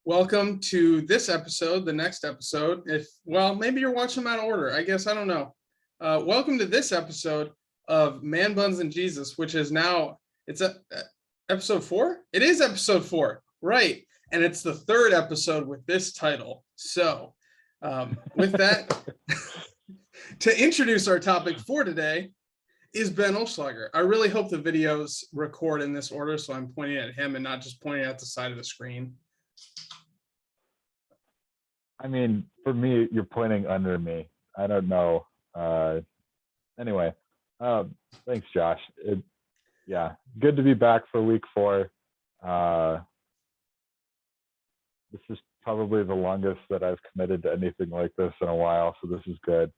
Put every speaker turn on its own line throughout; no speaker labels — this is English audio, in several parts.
Welcome to this episode, the next episode. Maybe you're watching them out of order. I guess, I don't know. Welcome to this episode of Man Buns and Jesus, which is now, episode 4? It is episode 4, right. And it's the third episode with this title. So with that, to introduce our topic for today is Ben Olschlager. I really hope the videos record in this order, so I'm pointing at him and not just pointing at the side of the screen.
I mean, for me, you're pointing under me. I don't know. Anyway, thanks, Josh. Good to be back for week 4. This is probably the longest that I've committed to anything like this in a while, so this is good.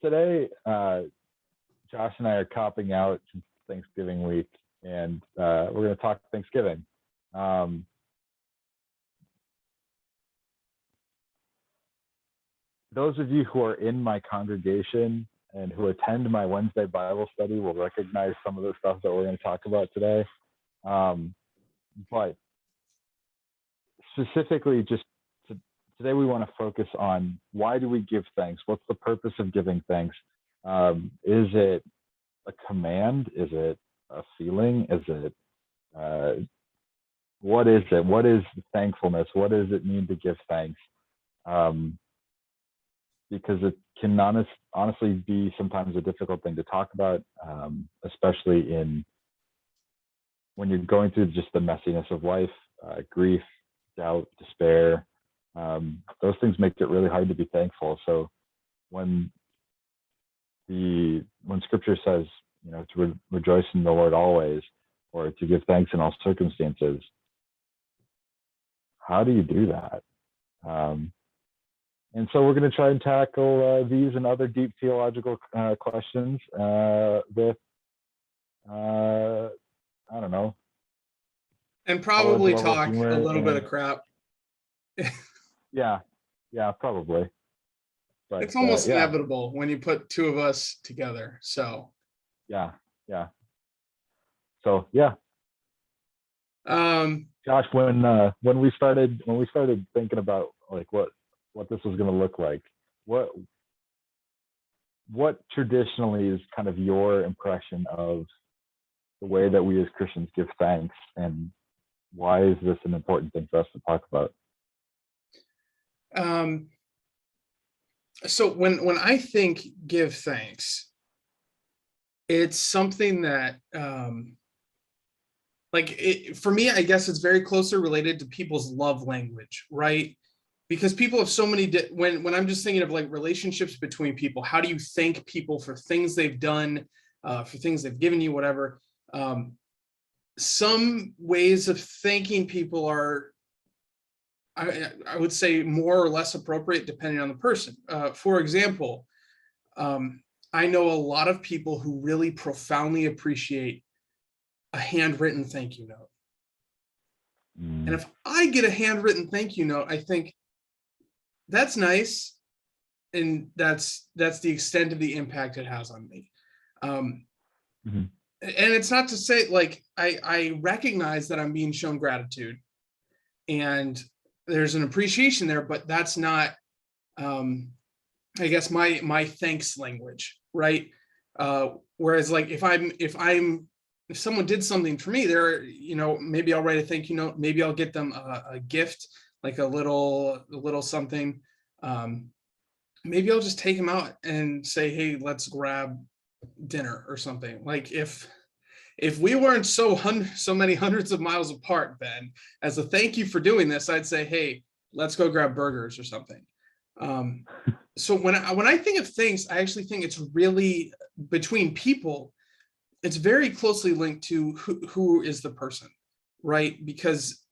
Today, Josh and I are copping out since Thanksgiving week, and we're going to talk Thanksgiving. Those of you who are in my congregation and who attend my Wednesday Bible study will recognize some of the stuff that we're going to talk about today. But specifically, today we want to focus on, why do we give thanks? What's the purpose of giving thanks? Is it a command? Is it a feeling? Is it, what is it? What is thankfulness? What does it mean to give thanks? Because it can honestly be sometimes a difficult thing to talk about, especially when you're going through just the messiness of life, grief, doubt, despair. Those things make it really hard to be thankful. So when Scripture says, to rejoice in the Lord always, or to give thanks in all circumstances, how do you do that? And so we're going to try and tackle these and other deep theological questions with, I don't know.
And probably talk a little bit of crap.
Yeah, probably. But
it's almost inevitable when you put two of us together. So.
Yeah. So yeah. Josh, when we started thinking about like what this was going to look like, what traditionally is kind of your impression of the way that we as Christians give thanks, and why is this an important thing for us to talk about?
So when I think give thanks, it's something that for me, I guess it's very closely related to people's love language, right? Because people have so many, when I'm just thinking of like relationships between people, how do you thank people for things they've done, for things they've given you, whatever. Some ways of thanking people are, I would say, more or less appropriate depending on the person. For example, I know a lot of people who really profoundly appreciate a handwritten thank you note. And if I get a handwritten thank you note, I think, that's nice, and that's the extent of the impact it has on me. And it's not to say, like, I recognize that I'm being shown gratitude and there's an appreciation there, but that's not, I guess, my thanks language, right? Whereas, like, if someone did something for me, maybe I'll write a thank you note, maybe I'll get them a gift, like a little something. Maybe I'll just take them out and say, hey, let's grab dinner or something. Like if we weren't so many hundreds of miles apart, Ben, as a thank you for doing this, I'd say, hey, let's go grab burgers or something. So when I think of things, I actually think it's really, between people, it's very closely linked to who is the person, right? Because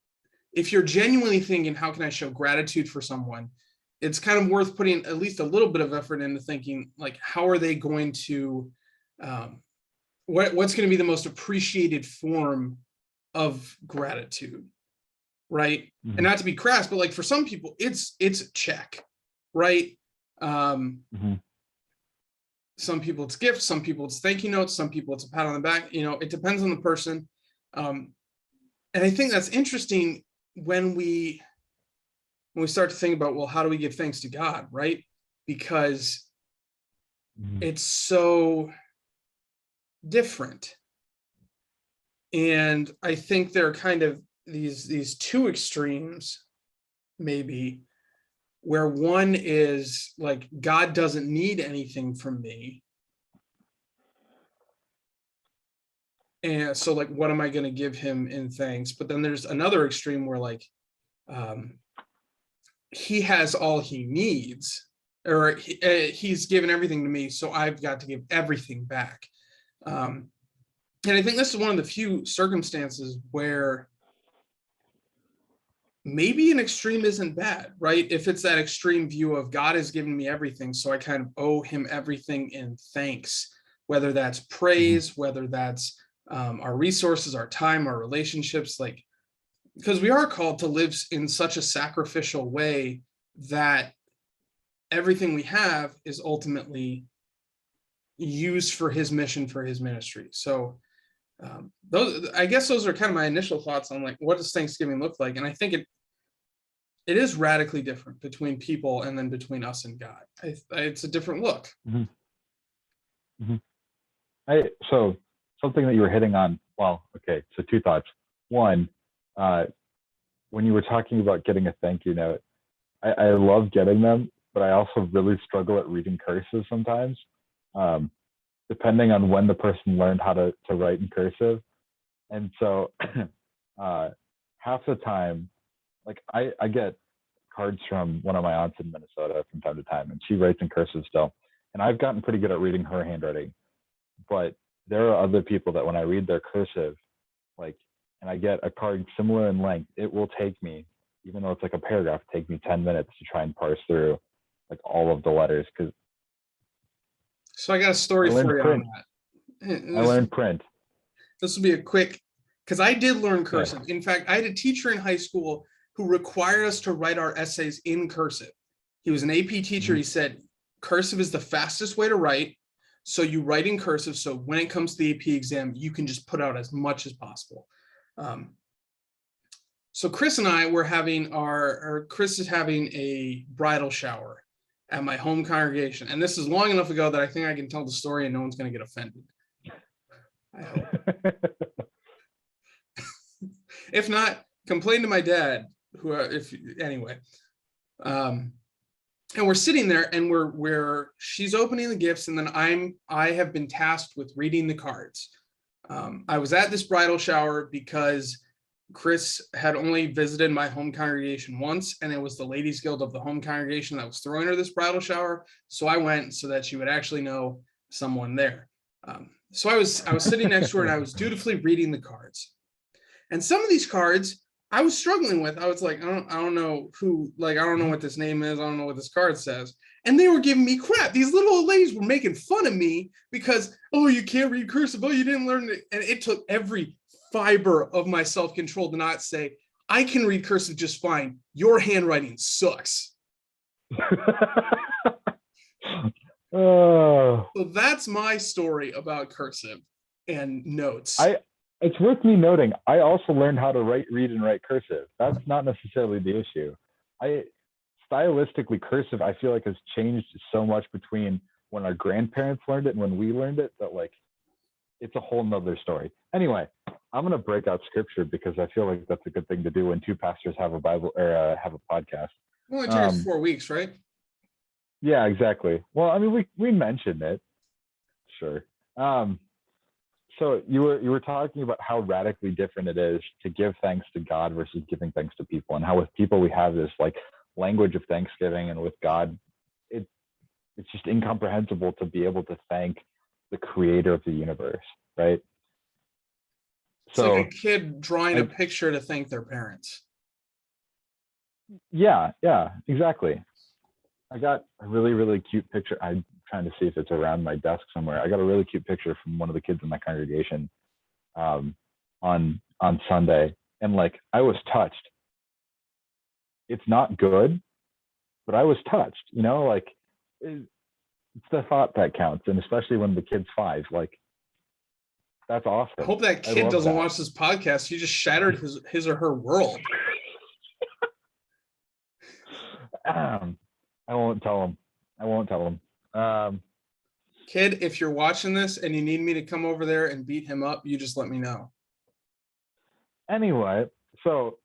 if you're genuinely thinking, how can I show gratitude for someone, it's kind of worth putting at least a little bit of effort into thinking, like, how are they going to, what's going to be the most appreciated form of gratitude, right? And not to be crass, but like for some people, it's a check, right? Some people it's gifts, some people it's thank you notes, some people it's a pat on the back. It depends on the person. And I think that's interesting when we start to think about, well, how do we give thanks to God, right? Because it's so different. And I think there are kind of these two extremes, maybe, where one is like, God doesn't need anything from me. And so like, what am I going to give him in thanks? But then there's another extreme where like, he has all he needs, or he's given everything to me, so I've got to give everything back. And I think this is one of the few circumstances where maybe an extreme isn't bad, right? If it's that extreme view of God has given me everything, so I kind of owe him everything in thanks, whether that's praise, whether that's our resources, our time, our relationships, like, because we are called to live in such a sacrificial way that everything we have is ultimately used for his mission, for his ministry. So I guess those are kind of my initial thoughts on like, what does Thanksgiving look like? And I think it is radically different between people and then between us and God. It's a different look.
So something that you were hitting on, well, okay, so two thoughts. One, when you were talking about getting a thank you note, I love getting them, but I also really struggle at reading cursive sometimes, depending on when the person learned how to write in cursive. And so half the time, like I get cards from one of my aunts in Minnesota from time to time, and she writes in cursive still. And I've gotten pretty good at reading her handwriting. But there are other people that when I read their cursive, like, and I get a card similar in length, it will take me, even though it's like a paragraph, take me 10 minutes to try and parse through like all of the letters.
So I got a story for you on that.
I learned print.
This will be a quick, because I did learn cursive. Okay. In fact, I had a teacher in high school who required us to write our essays in cursive. He was an AP teacher. He said, cursive is the fastest way to write. So you write in cursive. So when it comes to the AP exam, you can just put out as much as possible. So Chris and I were having Chris is having a bridal shower at my home congregation. And this is long enough ago that I think I can tell the story and no one's going to get offended. I hope. If not, complain to my dad, anyway. And we're sitting there and she's opening the gifts, and then I have been tasked with reading the cards. I was at this bridal shower because Chris had only visited my home congregation once, and it was the Ladies Guild of the home congregation that was throwing her this bridal shower. So I went so that she would actually know someone there. So I was sitting next to her, and I was dutifully reading the cards. And some of these cards I was struggling with. I was like, I don't know who, like, I don't know what this name is. I don't know what this card says. And they were giving me crap. These little old ladies were making fun of me because, oh, you can't read cursive. Oh, you didn't learn it. And it took every fiber of my self-control to not say, I can read cursive just fine. Your handwriting sucks. So that's my story about cursive and notes.
It's worth me noting, I also learned how to read and write cursive. That's not necessarily the issue. Stylistically, cursive, I feel like has changed so much between when our grandparents learned it and when we learned it that, like, it's a whole nother story. Anyway, I'm going to break out scripture because I feel like that's a good thing to do when two pastors have a Bible or have a podcast.
Well, it took us 4 weeks, right?
Yeah, exactly. Well, I mean, we mentioned it. Sure. So you were talking about how radically different it is to give thanks to God versus giving thanks to people, and how with people we have this like language of thanksgiving, and with God, it's just incomprehensible to be able to thank the creator of the universe, right?
It's so, like a kid drawing a picture to thank their parents.
Yeah, exactly. I got a really, really cute picture. I'm trying to see if it's around my desk somewhere. I got a really cute picture from one of the kids in my congregation on Sunday, and like I was touched. It's not good, but I was touched. You know, like it's the thought that counts, and especially when the kid's 5. Like That's awesome.
I hope that
I
kid
love
doesn't
that.
watch this podcast. You just shattered his or her world.
I won't tell him. I won't tell him.
Kid, if you're watching this and you need me to come over there and beat him up, you just let me know.
Anyway, so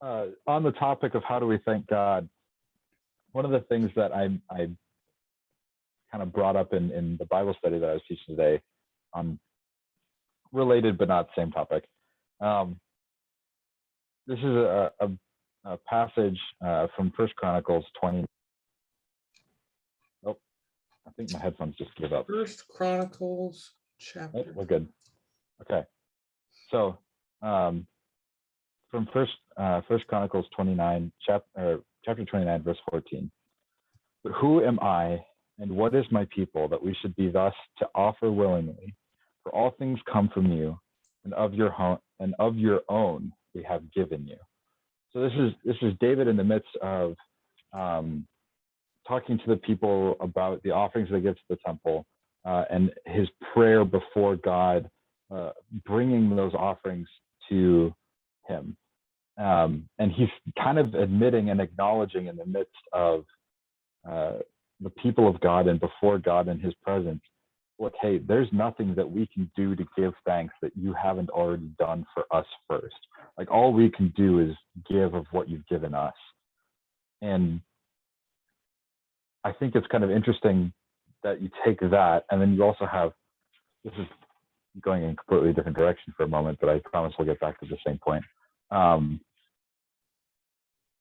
on the topic of how do we thank God, one of the things that I kind of brought up in the Bible study that I was teaching today, related but not same topic. This is a passage from 1 Chronicles 20. Oh, I think my headphones just gave up.
1 Chronicles chapter.
Oh, we're good. Okay. So from First Chronicles 29, chapter 29, verse 14. But who am I, and what is my people, that we should be thus to offer willingly? For all things come from you, and of your own we have given you. So this is David in the midst of talking to the people about the offerings they give to the temple, and his prayer before God, bringing those offerings to him. And he's kind of admitting and acknowledging in the midst of the people of God and before God in his presence, look, hey, there's nothing that we can do to give thanks that you haven't already done for us first. Like, all we can do is give of what you've given us. And I think it's kind of interesting that you take that, and then you also have, this is going in a completely different direction for a moment, but I promise we'll get back to the same point.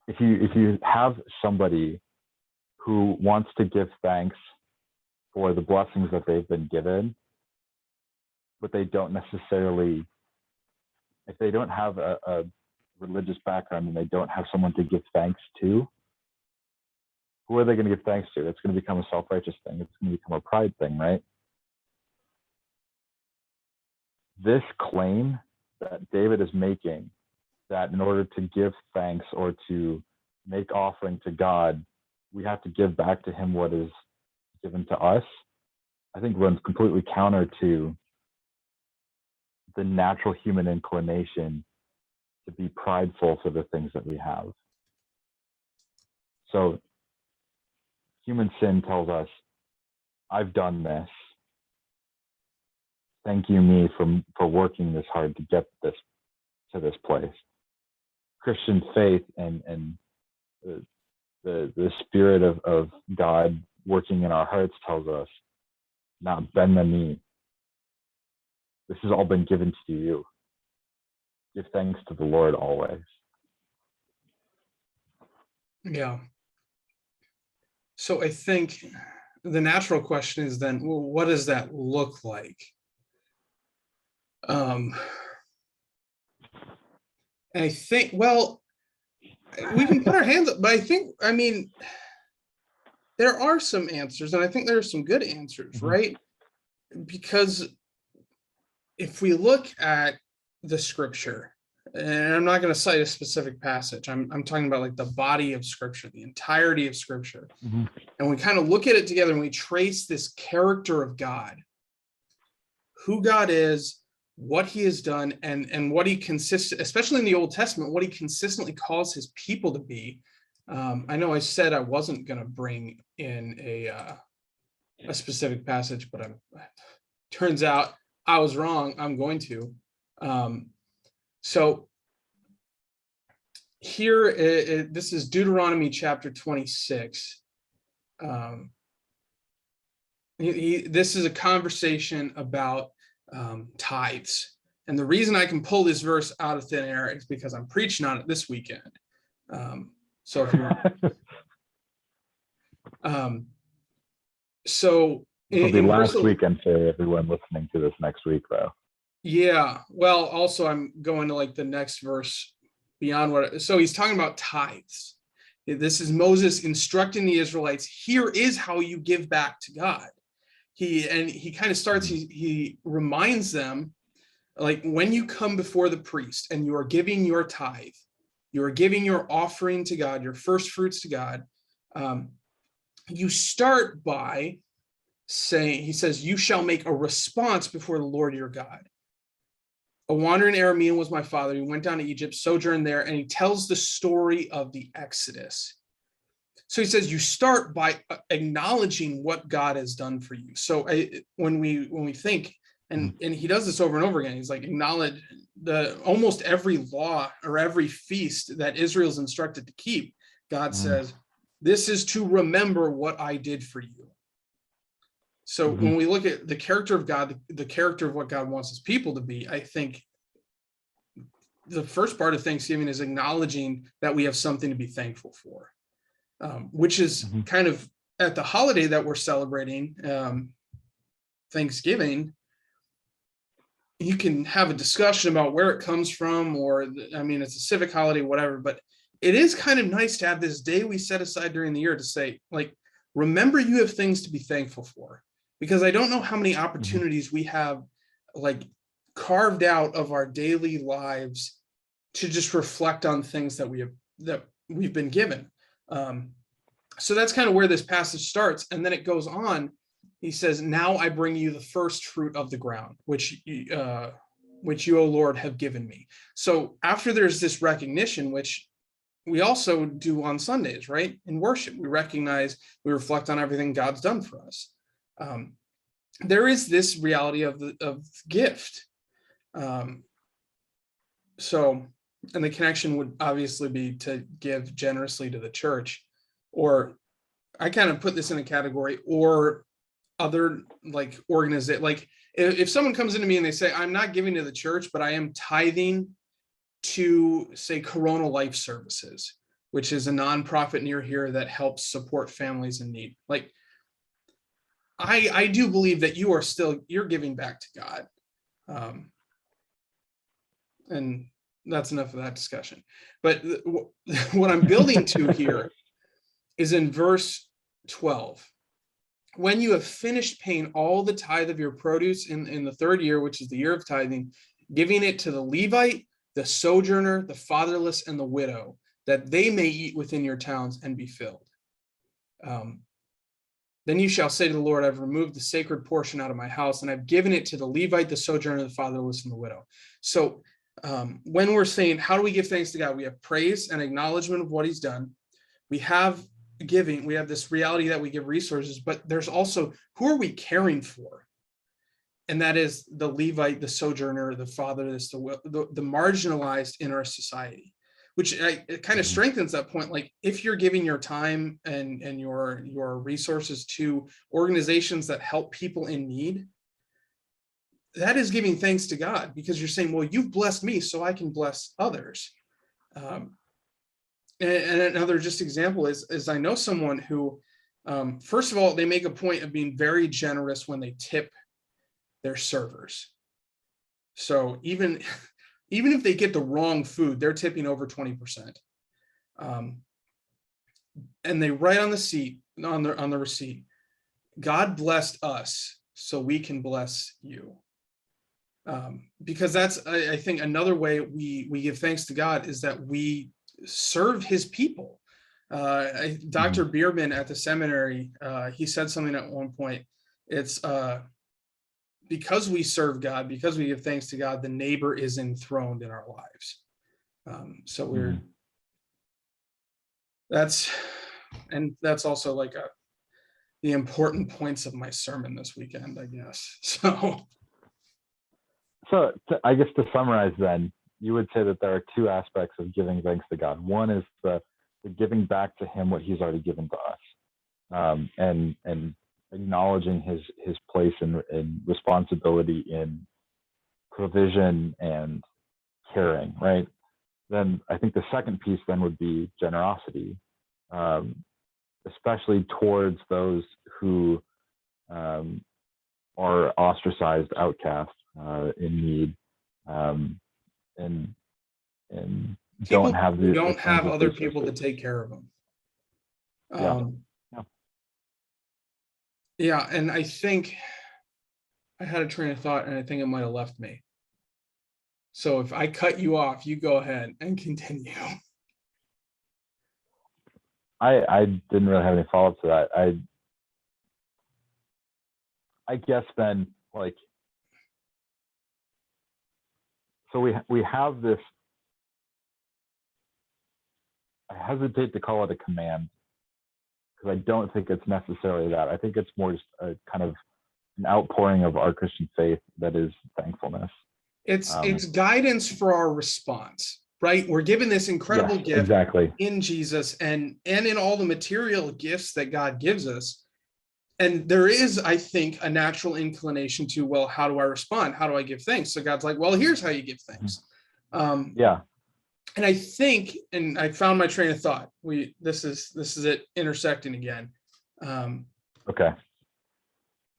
If you have somebody who wants to give thanks for the blessings that they've been given, but they don't necessarily, if they don't have a religious background and they don't have someone to give thanks to, who are they going to give thanks to? It's going to become a self-righteous thing. It's going to become a pride thing, right? This claim that David is making, that in order to give thanks or to make offering to God, we have to give back to him what is given to us, I think runs completely counter to the natural human inclination to be prideful for the things that we have. So human sin tells us, I've done this. Thank you, me, for working this hard to get this to this place. Christian faith and the spirit of God working in our hearts tells us, not bend the knee. This has all been given to you. Give thanks to the Lord always.
Yeah. So I think the natural question is then, well, what does that look like? And I think, well, we can put our hands up, but I mean, there are some answers, and I think there are some good answers, right? Because if we look at the scripture, and I'm not going to cite a specific passage, I'm talking about like the body of scripture, the entirety of scripture. And we kind of look at it together and we trace this character of God, who God is, what he has done, and what he consists, especially in the Old Testament, what he consistently calls his people to be. I know I said I wasn't going to bring in a specific passage, but turns out I was wrong. I'm going to. So here, this is Deuteronomy chapter 26. This is a conversation about tithes. And the reason I can pull this verse out of thin air is because I'm preaching on it this weekend. So if you so
it'll be last weekend for everyone listening to this next week, though. Yeah.
Well, also I'm going to like the next verse beyond what. So he's talking about tithes. This is Moses instructing the Israelites. Here is how you give back to God. He kind of starts. He reminds them, like, when you come before the priest and you are giving your tithe, you are giving your offering to God, your first fruits to God. You start by he says, you shall make a response before the Lord your God. A wandering Aramean was my father. He went down to Egypt, sojourned there, and he tells the story of the Exodus. So he says you start by acknowledging what God has done for you. So when we think, and he does this over and over again, he's like, acknowledge almost every law or every feast that Israel's instructed to keep. God says, this is to remember what I did for you. So when we look at the character of God, the character of what God wants his people to be, I think the first part of Thanksgiving is acknowledging that we have something to be thankful for, which is kind of at the holiday that we're celebrating, Thanksgiving. You can have a discussion about where it comes from, or, I mean, it's a civic holiday, whatever, but it is kind of nice to have this day we set aside during the year to say, like, remember you have things to be thankful for. Because I don't know how many opportunities we have, like, carved out of our daily lives to just reflect on things that we've been given. So that's kind of where this passage starts, and then it goes on. He says, "Now I bring you the first fruit of the ground, which you, O Lord, have given me." So after there's this recognition, which we also do on Sundays, right? In worship, we recognize, we reflect on everything God's done for us. There is this reality of gift. So, and the connection would obviously be to give generously to the church, or I kind of put this in a category, or other, like, like if someone comes into me and they say, I'm not giving to the church, but I am tithing to, say, Corona Life Services, which is a nonprofit near here that helps support families in need. Like, I do believe that you're giving back to God. And that's enough of that discussion. But what I'm building to here is in verse 12. When you have finished paying all the tithe of your produce in the third year, which is the year of tithing, giving it to the Levite, the sojourner, the fatherless, and the widow, that they may eat within your towns and be filled. Then you shall say to the Lord, I've removed the sacred portion out of my house, and I've given it to the Levite, the sojourner, the fatherless, and the widow. So when we're saying, how do we give thanks to God? We have praise and acknowledgement of what he's done. We have giving. We have this reality that we give resources, but there's also, who are we caring for? And that is the Levite, the sojourner, the fatherless, the marginalized in our society. Which it kind of strengthens that point. Like, if you're giving your time and your resources to organizations that help people in need, that is giving thanks to God, because you're saying, well, you've blessed me, so I can bless others. And another just example is I know someone who, first of all, they make a point of being very generous when they tip their servers. So even if they get the wrong food, they're tipping over 20%. And they write on the receipt, God blessed us, so we can bless you. Because that's, I think, another way we give thanks to God is that we serve his people. Dr. Bierman at the seminary, he said something at one point. It's because we serve God, because we give thanks to God, the neighbor is enthroned in our lives. So that's also like the important points of my sermon this weekend, I guess.
So I guess to summarize then, you would say that there are two aspects of giving thanks to God. One is the giving back to him what he's already given to us, and acknowledging his place and responsibility in provision and caring, right? Then I think the second piece then would be generosity, especially towards those who are ostracized, outcast, in need, and
People
don't
have other people to take care of them. Yeah, and I think I had a train of thought, and I think it might have left me. So if I cut you off, you go ahead and continue.
I didn't really have any follow-up to that. I guess then, like, so we have this, I hesitate to call it a command because I don't think it's necessarily that. I think it's more just a kind of an outpouring of our Christian faith that is thankfulness.
It's guidance for our response, right? We're given this incredible
Yes,
gift
exactly.
in Jesus and in all the material gifts that God gives us. And there is, I think, a natural inclination to, well, how do I respond? How do I give thanks? So God's like, well, here's how you give thanks.
Yeah.
And I think, and I found my train of thought. This is it intersecting again.
Okay.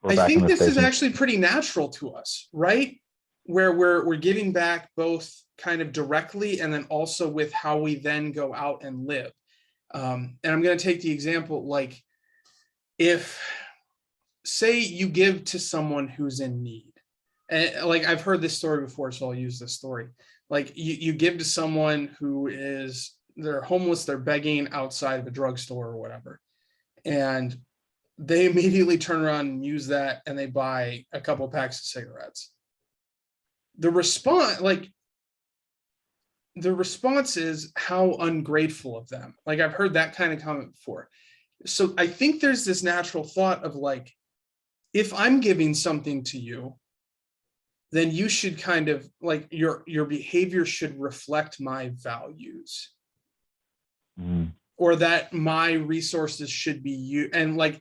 I think this is actually pretty natural to us, right? Where we're giving back both kind of directly and then also with how we then go out and live. And I'm going to take the example, like, if, say you give to someone who's in need, and like I've heard this story before, so I'll use this story. Like you give to someone who is, they're homeless, they're begging outside of a drugstore or whatever, and they immediately turn around and use that and they buy a couple of packs of cigarettes. The response is how ungrateful of them. Like I've heard that kind of comment before. So I think there's this natural thought of like, if I'm giving something to you, then you should kind of like your behavior should reflect my values, or that my resources should be you. And like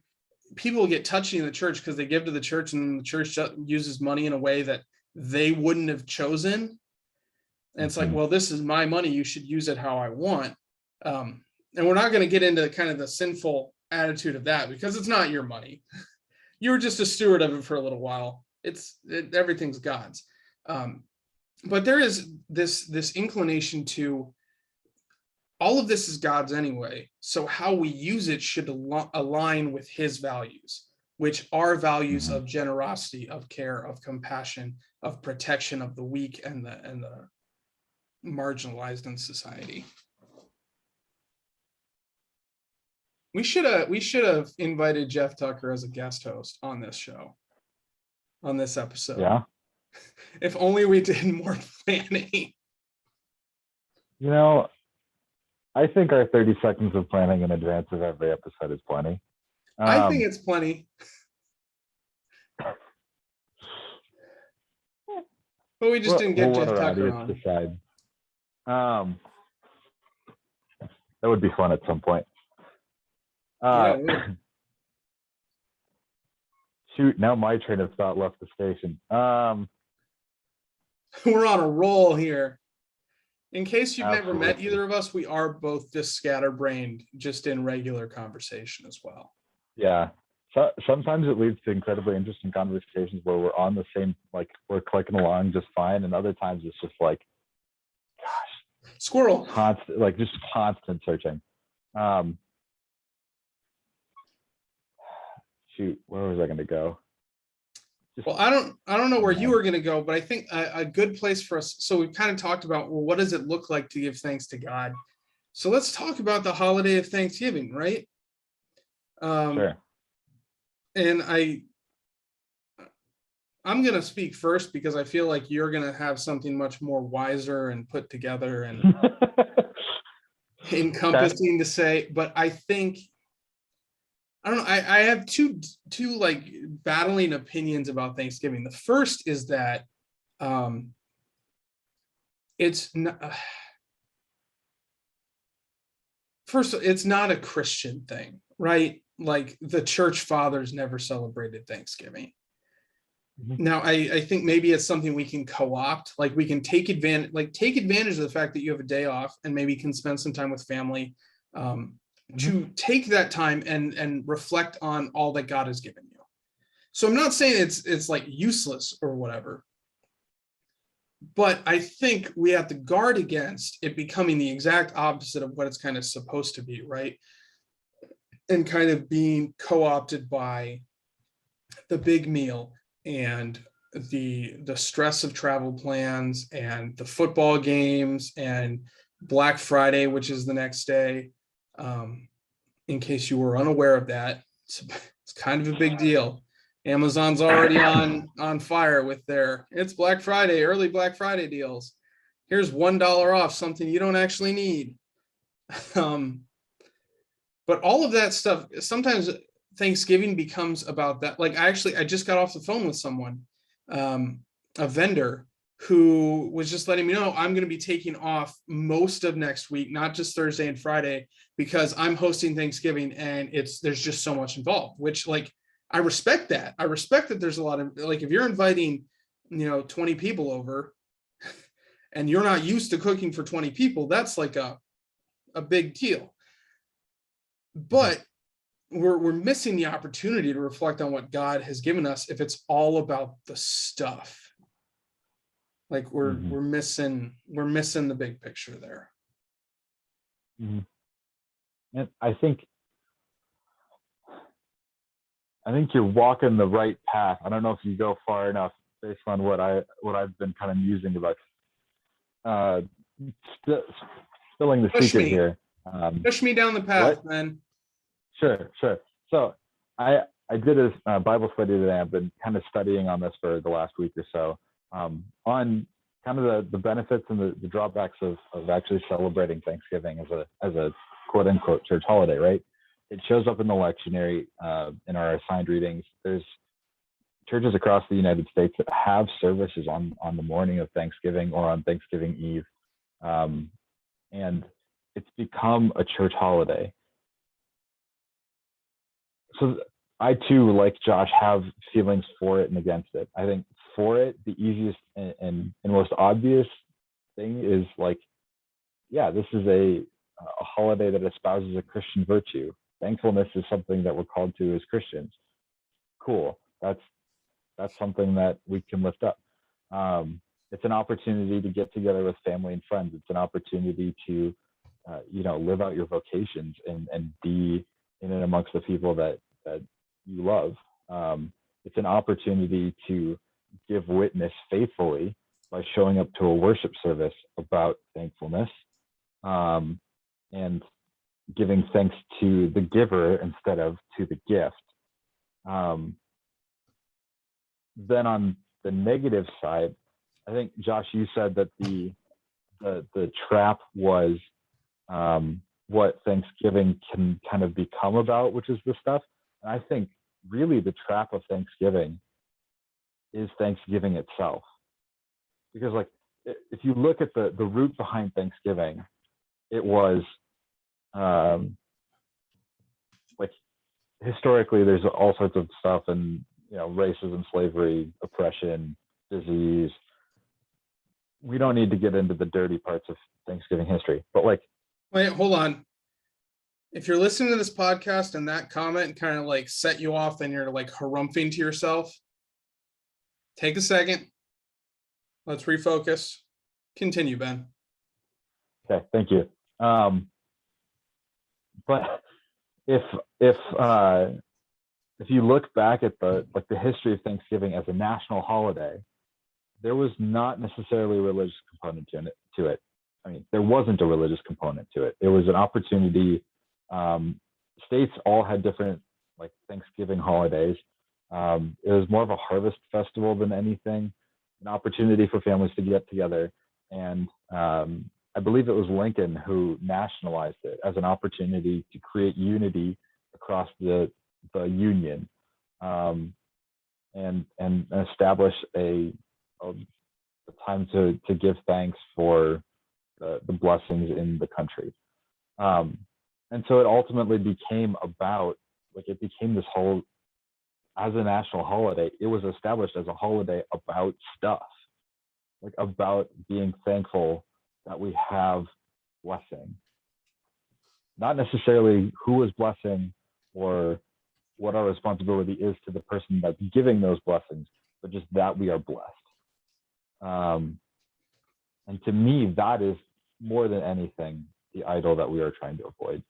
people get touchy in the church because they give to the church and the church uses money in a way that they wouldn't have chosen. And it's like, well, this is my money. You should use it how I want. And we're not going to get into kind of the sinful attitude of that because it's not your money. You were just a steward of it for a little while. Everything's God's. But there is this inclination to, all of this is God's anyway. So how we use it should align with his values, which are values of generosity, of care, of compassion, of protection of the weak and the marginalized in society. We should have invited Jeff Tucker as a guest host on this show, on this episode.
Yeah.
If only we did more planning.
You know, I think our 30 seconds of planning in advance of every episode is plenty.
I think it's plenty. But we just didn't get Jeff Tucker on.
Decide. That would be fun at some point. Shoot, now my train of thought left the station.
We're on a roll here. In case you've never met either of us, we are both just scatterbrained, just in regular conversation as well.
Yeah. So sometimes it leads to incredibly interesting conversations where we're on the same, like we're clicking along just fine, and other times it's just like, gosh,
squirrel,
constant, like just constant searching. Shoot, where was I going to go?
Well, I don't know where you were going to go, but I think a good place for us. So we've kind of talked about, well, what does it look like to give thanks to God? So let's talk about the holiday of Thanksgiving, right?
Sure.
And I'm going to speak first because I feel like you're going to have something much more wiser and put together and encompassing to say. But I think, I don't know, I have two like battling opinions about Thanksgiving. The first is that it's not, first, it's not a Christian thing, right? Like the church fathers never celebrated Thanksgiving. Now, I think maybe it's something we can co-opt, like we can take advantage of the fact that you have a day off and maybe can spend some time with family, to take that time and reflect on all that God has given you. So I'm not saying it's like useless or whatever, but I think we have to guard against it becoming the exact opposite of what it's kind of supposed to be, right? And kind of being co-opted by the big meal and the stress of travel plans and the football games and Black Friday, which is the next day. In case you were unaware of that, it's kind of a big deal. Amazon's already on fire with their it's Black Friday, early Black Friday deals. Here's $1 off something you don't actually need. But all of that stuff, sometimes Thanksgiving becomes about that. Like I just got off the phone with someone, a vendor who was just letting me know I'm going to be taking off most of next week, not just Thursday and Friday, because I'm hosting Thanksgiving and there's just so much involved, which like, I respect that. I respect that there's a lot of, like, if you're inviting, 20 people over and you're not used to cooking for 20 people, that's like a big deal. But we're missing the opportunity to reflect on what God has given us if it's all about the stuff. Like we're missing the big picture there.
And I think you're walking the right path. I don't know if you go far enough based on what I've been kind of musing about. Spilling the secret here.
Push me down the path, man.
Sure. So I did a Bible study today. I've been kind of studying on this for the last week or so, on kind of the benefits and the drawbacks of actually celebrating Thanksgiving as a quote unquote church holiday, right? It shows up in the lectionary, in our assigned readings. There's churches across the United States that have services on the morning of Thanksgiving or on Thanksgiving Eve. And it's become a church holiday. So I too, like Josh, have feelings for it and against it. I think for it, the easiest and most obvious thing is like, yeah, this is a holiday that espouses a Christian virtue. Thankfulness is something that we're called to as Christians. Cool. That's something that we can lift up. It's an opportunity to get together with family and friends. It's an opportunity to, live out your vocations and be in and amongst the people that you love. It's an opportunity to give witness faithfully by showing up to a worship service about thankfulness, and giving thanks to the giver instead of to the gift. Then on the negative side, I think Josh, you said that the trap was what Thanksgiving can kind of become about, which is the stuff. And I think really the trap of Thanksgiving is Thanksgiving itself. Because like, if you look at the root behind Thanksgiving, it was like historically there's all sorts of stuff, and racism, slavery, oppression, disease. We don't need to get into the dirty parts of Thanksgiving history, but like,
wait, hold on. If you're listening to this podcast and that comment kind of like set you off, then you're like harumphing to yourself, take a second. Let's refocus. Continue, Ben.
Okay, thank you. But if you look back at the history of Thanksgiving as a national holiday, there was not necessarily a religious component to it. I mean, there wasn't a religious component to it. It was an opportunity. States all had different like Thanksgiving holidays. It was more of a harvest festival than anything, an opportunity for families to get together. And I believe it was Lincoln who nationalized it as an opportunity to create unity across the Union, and establish a time to give thanks for the blessings in the country. And so it ultimately became this whole, as a national holiday, it was established as a holiday about stuff, like about being thankful that we have blessing. Not necessarily who is blessing or what our responsibility is to the person that's giving those blessings, but just that we are blessed. And to me, that is more than anything the idol that we are trying to avoid.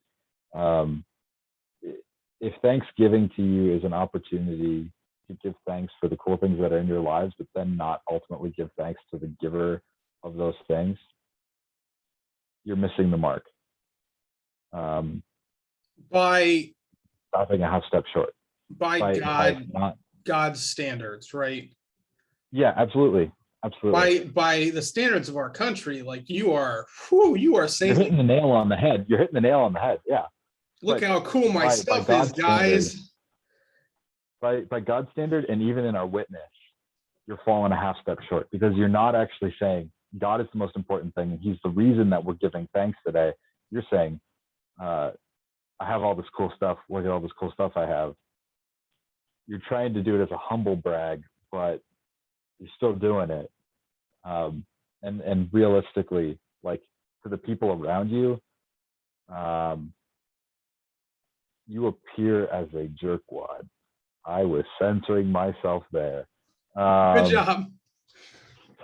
If Thanksgiving to you is an opportunity to give thanks for the cool things that are in your lives, but then not ultimately give thanks to the giver of those things, you're missing the mark.
By
stopping a half step short.
by God,
not
God's standards, right?
Yeah, absolutely. Absolutely.
By the standards of our country, like you are, whew, you are
You're
saintly.
hitting the nail on the head. You're hitting the nail on the head. Yeah.
Look
But
how cool my
by
stuff is,
God's standard,
guys.
by God's standard, and even in our witness, you're falling a half step short, because you're not actually saying God is the most important thing, and He's the reason that we're giving thanks today. You're saying, I have all this cool stuff. Look at all this cool stuff I have. You're trying to do it as a humble brag, but you're still doing it. And realistically, like, to the people around you, you appear as a jerkwad. I was censoring myself there.
Good job.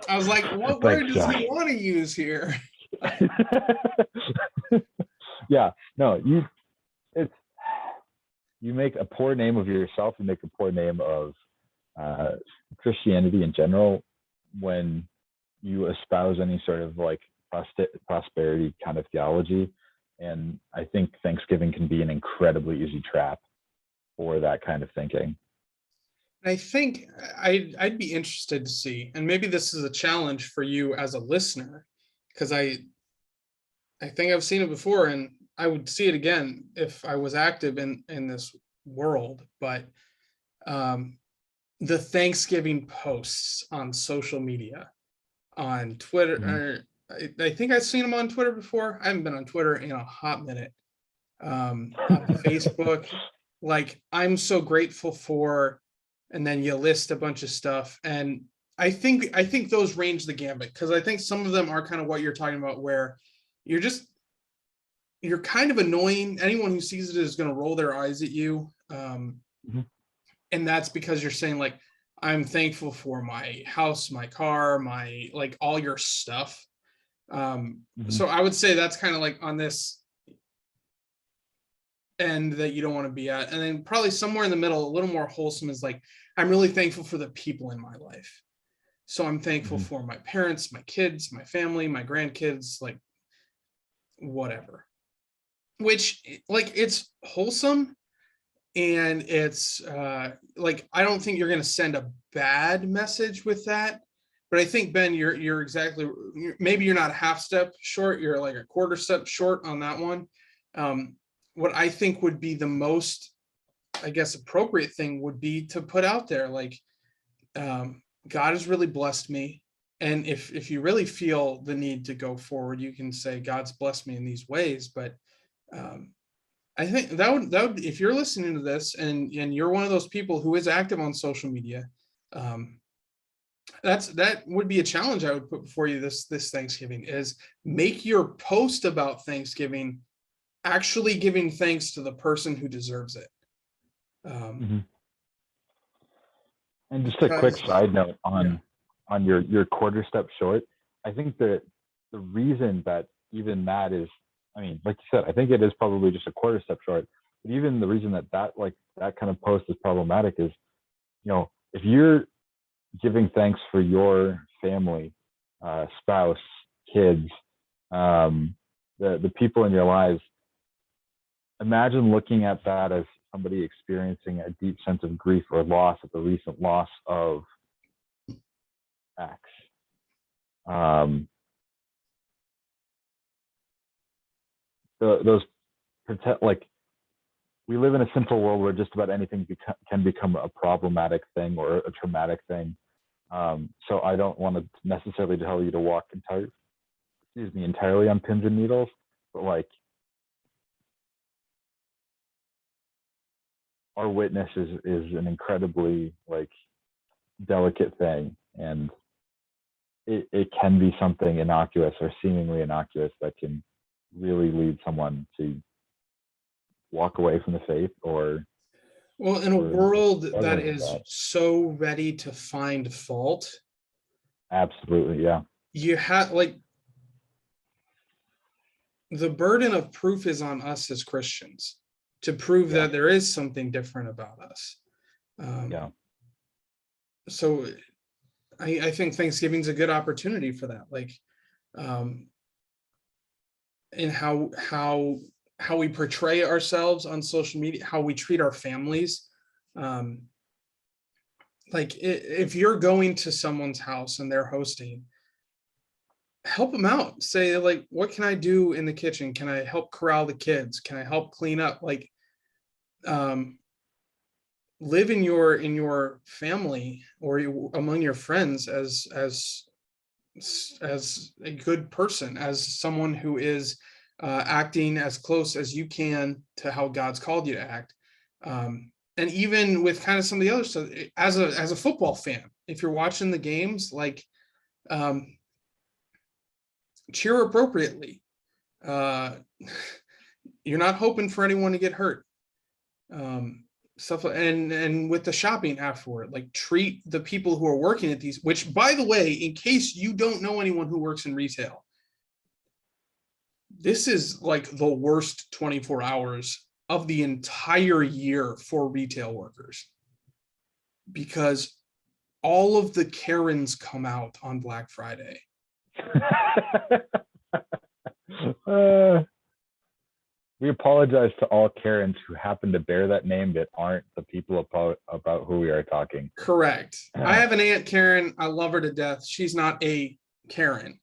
I was like, what
Thanks,
word does
Josh.
he want to use here?
Yeah, no, you make a poor name of yourself. You make a poor name of Christianity in general when you espouse any sort of like prosperity kind of theology. And I think Thanksgiving can be an incredibly easy trap for that kind of thinking.
I think I'd be interested to see, and maybe this is a challenge for you as a listener, because I think I've seen it before, and I would see it again if I was active in this world. But the Thanksgiving posts on social media, on Twitter,
Mhm.
I think I've seen them on Twitter before. I haven't been on Twitter in a hot minute. On Facebook, like, I'm so grateful for, and then you list a bunch of stuff, and I think those range the gambit, because I think some of them are kind of what you're talking about, where you're just you're kind of annoying. Anyone who sees it is going to roll their eyes at you,
Mhm.
and that's because you're saying, like, I'm thankful for my house, my car, my, like, all your stuff.
Mhm.
So I would say that's kind of like on this end that you don't want to be at. And then probably somewhere in the middle, a little more wholesome, is like, I'm really thankful for the people in my life. So I'm thankful
Mhm.
for my parents, my kids, my family, my grandkids, like, whatever. Which, like, it's wholesome, and it's like, I don't think you're going to send a bad message with that. But I think, Ben, you're exactly, maybe you're not a half step short, you're like a quarter step short on that one. What I think would be the most, I guess, appropriate thing would be to put out there, like, God has really blessed me. And if you really feel the need to go forward, you can say, God's blessed me in these ways. But um, I think that would, if you're listening to this and you're one of those people who is active on social media, um, that would be a challenge I would put before you this Thanksgiving, is make your post about Thanksgiving actually giving thanks to the person who deserves it. Um,
Mhm. And just a quick
because
side note
yeah,
on your quarter step short. I think that the reason that even that is, I mean, like you said, I think it is probably just a quarter step short. But even the reason that that kind of post is problematic is, if you're giving thanks for your family, spouse, kids, the people in your lives, imagine looking at that as somebody experiencing a deep sense of grief or loss at the recent loss of X. Those like, we live in a simple world where just about anything can become a problematic thing or a traumatic thing. So I don't want to necessarily tell you to walk entirely on pins and needles, but like, our witness is an incredibly like delicate thing, and it can be something innocuous or seemingly innocuous that can really lead someone to walk away from the faith or
well, in a
or
world that
struggling with
is
that.
so ready to find fault,
Absolutely, yeah.
you have, like, the burden of proof is on us as Christians to prove
Yeah,
that there is something different about us.
yeah.
So I think Thanksgiving's a good opportunity for that. Like, um, in how we portray ourselves on social media, how we treat our families. Um, like if you're going to someone's house and they're hosting, help them out. Say like, what can I do in the kitchen? Can I help corral the kids? Can I help clean up? Like, live in your family or among your friends as a good person, as someone who is acting as close as you can to how God's called you to act. And even with kind of some of the other stuff, as a football fan, if you're watching the games, like, cheer appropriately. You're not hoping for anyone to get hurt. Stuff, and with the shopping afterward, like, treat the people who are working at these, which, by the way, in case you don't know anyone who works in retail, this is like the worst 24 hours of the entire year for retail workers, because all of the Karens come out on Black Friday.
We apologize to all Karens who happen to bear that name that aren't the people about who we are talking.
Correct. I have an Aunt Karen. I love her to death. She's not a Karen,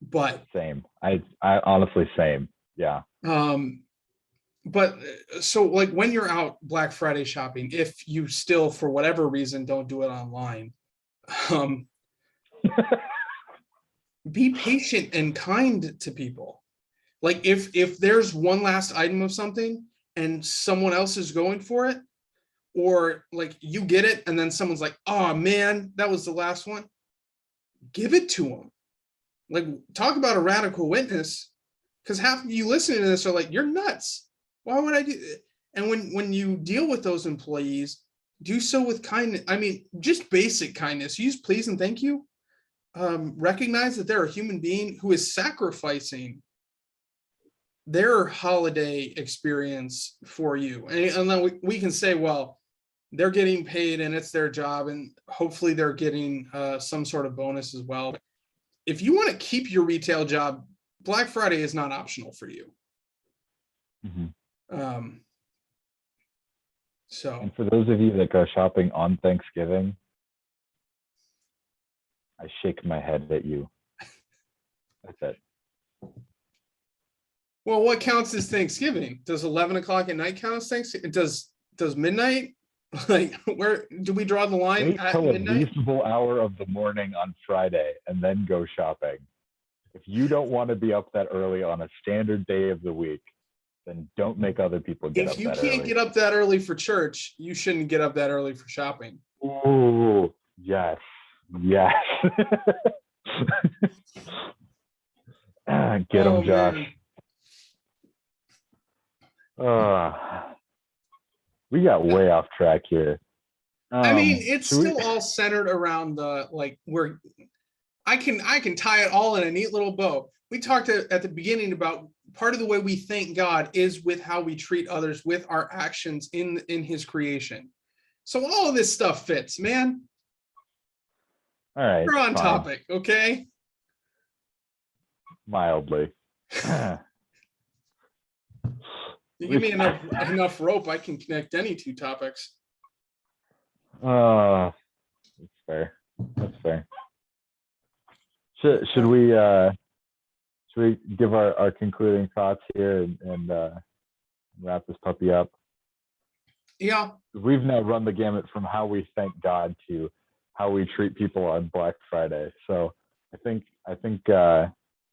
but
same. I honestly same. Yeah.
But so, like, when you're out Black Friday shopping, if you still, for whatever reason, don't do it online, be patient and kind to people. Like, if there's one last item of something and someone else is going for it, or like you get it and then someone's like, oh man, that was the last one, give it to them. Like, talk about a radical witness, because half of you listening to this are like, you're nuts. Why would I do it? And when you deal with those employees, do so with kindness. I mean, just basic kindness. Use please and thank you. Recognize that they're a human being who is sacrificing their holiday experience for you. And then we can say, well, they're getting paid and it's their job, and hopefully they're getting some sort of bonus as well. If you want to keep your retail job, Black Friday is not optional for you.
Mm-hmm.
So,
and for those of you that go shopping on Thanksgiving, I shake my head at you. That's it.
Well, what counts as Thanksgiving? Does 11 o'clock at night count as Thanksgiving? Does midnight? Like, where do we draw the line?
Wait
at
till
midnight?
a reasonable hour of the morning on Friday and then go shopping. If you don't want to be up that early on a standard day of the week, then don't make other people get up that early.
If you can't get up that early for church, you shouldn't get up that early for shopping.
Oh, yes. Yes. Get him, Josh. We got way off track here.
I mean, it's still all centered around the, like, where I can tie it all in a neat little bow. We talked at the beginning about part of the way we thank God is with how we treat others, with our actions in his creation. So all of this stuff fits, man.
All right.
We're on topic, okay?
Mildly.
You give me enough rope, I can connect any two topics.
That's fair. That's fair. Should we give our concluding thoughts here and wrap this puppy up?
Yeah.
We've now run the gamut from how we thank God to how we treat people on Black Friday. So I think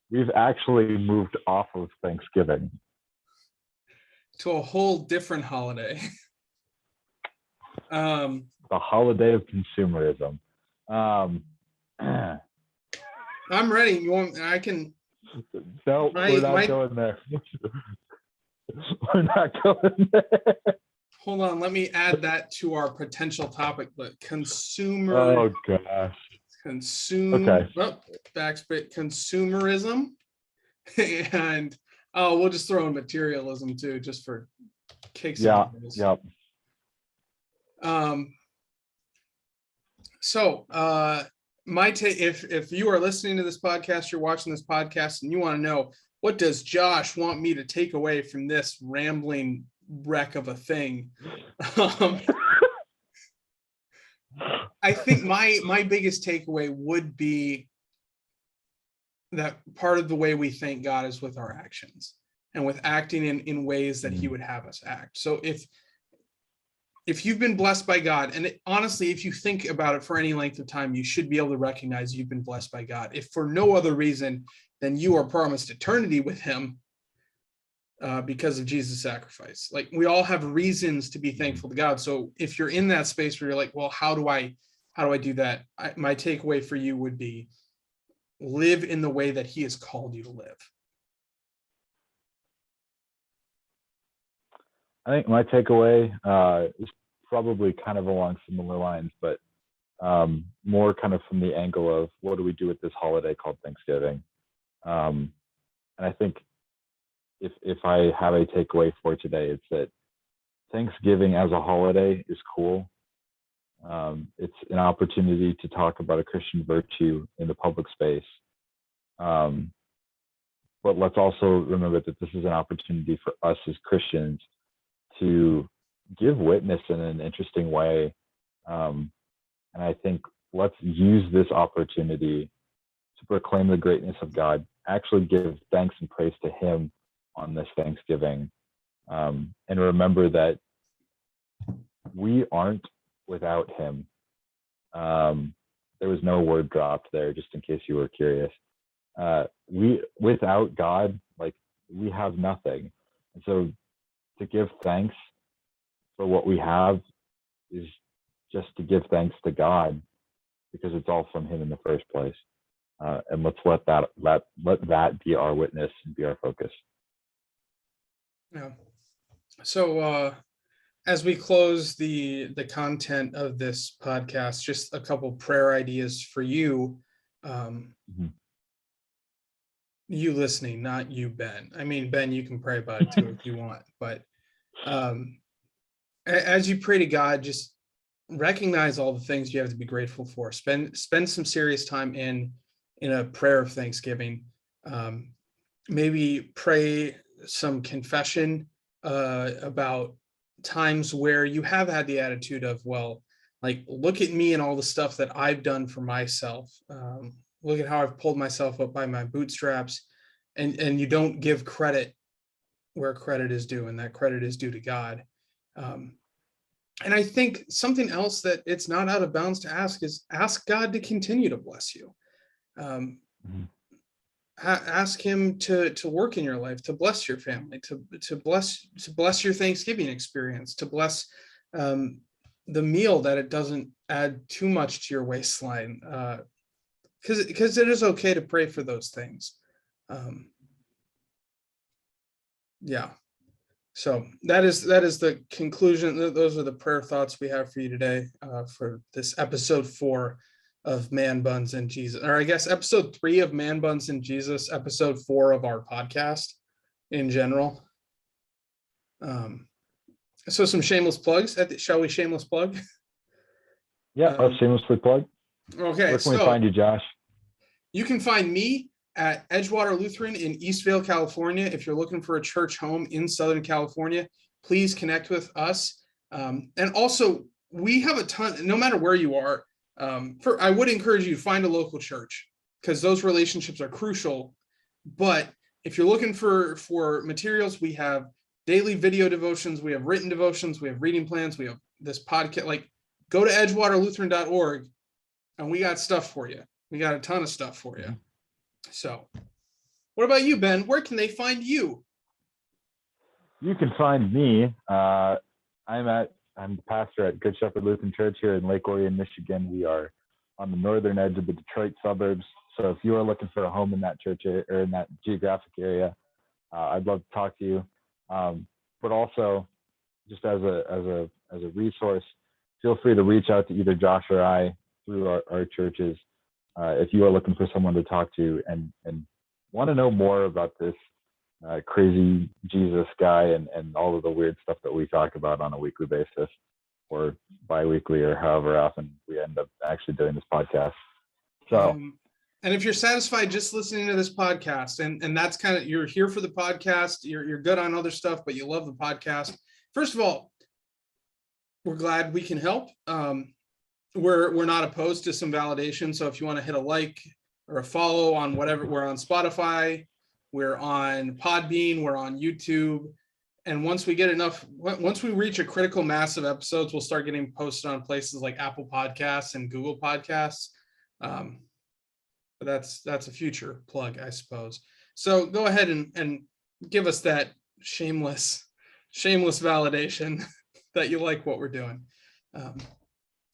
we've actually moved off of Thanksgiving
to a whole different holiday.
The holiday of consumerism.
I'm ready. You want? I can.
No, we're not going there. We're not going there.
Hold on, let me add that to our potential topic. But consumer.
Oh gosh.
Okay. Backspit consumerism, and we'll just throw in materialism too, just for kicks.
Yeah. Yep.
So my take, if you are listening to this podcast, you're watching this podcast, and you want to know, what does Josh want me to take away from this rambling wreck of a thing? I think my biggest takeaway would be that part of the way we thank God is with our actions and with acting in ways that he would have us act. So if you've been blessed by God, and honestly, if you think about it for any length of time, you should be able to recognize you've been blessed by God. If for no other reason than you are promised eternity with him because of Jesus' sacrifice. Like, we all have reasons to be thankful to God. So if you're in that space where you're like, well, how do I do that? My takeaway for you would be live in the way that he has called you to live.
I think my takeaway is probably kind of along similar lines, but more kind of from the angle of what do we do with this holiday called Thanksgiving? And I think if I have a takeaway for today, it's that Thanksgiving as a holiday is cool. It's an opportunity to talk about a Christian virtue in the public space. But let's also remember that this is an opportunity for us as Christians to give witness in an interesting way. And I think let's use this opportunity to proclaim the greatness of God, actually give thanks and praise to him on this Thanksgiving. And remember that we aren't without him. There was no word dropped there, just in case you were curious. Without God, like, we have nothing. And so to give thanks for what we have is just to give thanks to God, because it's all from him in the first place. And let's let that be our witness and be our focus.
Yeah. So as we close the content of this podcast, just a couple prayer ideas for you. You listening, not you, Ben. I mean, Ben, you can pray about it too if you want, but as you pray to God, just recognize all the things you have to be grateful for. Spend some serious time in a prayer of thanksgiving. Maybe pray some confession about times where you have had the attitude of, well, like, look at me and all the stuff that I've done for myself. Look at how I've pulled myself up by my bootstraps, and you don't give credit where credit is due, and that credit is due to God. And I think something else that it's not out of bounds to ask is ask God to continue to bless you. Ask him to work in your life, to bless your family, to bless your Thanksgiving experience, to bless the meal, that it doesn't add too much to your waistline. Because it is okay to pray for those things. Yeah. So that is the conclusion. Those are the prayer thoughts we have for you today for this episode 4 of Man Buns and Jesus, or I guess episode 3 of Man Buns and Jesus, episode 4 of our podcast in general. So some shameless plugs. Shall we shameless plug?
Yeah, shamelessly plug.
Okay.
Where can we find you, Josh?
You can find me at Edgewater Lutheran in Eastvale, California. If you're looking for a church home in Southern California, please connect with us. And also, we have a ton, no matter where you are, I would encourage you to find a local church, because those relationships are crucial. But if you're looking for materials, we have daily video devotions, we have written devotions, we have reading plans, we have this podcast. Like, go to edgewaterlutheran.org, and we got stuff for you. We got a ton of stuff for you. So, what about you, Ben? Where can they find you?
You can find me. I'm the pastor at Good Shepherd Lutheran Church here in Lake Orion, Michigan. We are on the northern edge of the Detroit suburbs. So if you are looking for a home in that church or in that geographic area, I'd love to talk to you. But also, just as a resource, feel free to reach out to either Josh or I through our churches. If you are looking for someone to talk to and want to know more about this crazy Jesus guy and all of the weird stuff that we talk about on a weekly basis, or bi-weekly, or however often we end up actually doing this podcast. So,
and if you're satisfied just listening to this podcast, and that's kind of, you're here for the podcast, you're good on other stuff, but you love the podcast. First of all, we're glad we can help. we're not opposed to some validation. So if you want to hit a like or a follow on whatever, we're on Spotify, we're on Podbean, we're on YouTube. And once we reach a critical mass of episodes, we'll start getting posted on places like Apple Podcasts and Google Podcasts. But that's a future plug, I suppose. So go ahead and give us that shameless validation that you like what we're doing.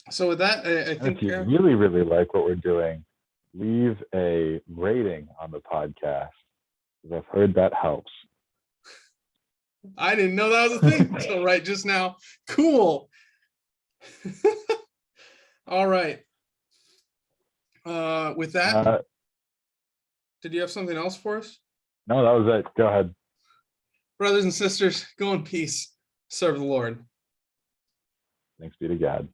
So with that, I think
if you really, really like what we're doing, leave a rating on the podcast, because I've heard that helps.
I didn't know that was a thing until right just now. Cool. All right. With that, did you have something else for us?
No, that was it. Go ahead.
Brothers and sisters, go in peace. Serve the Lord.
Thanks be to God.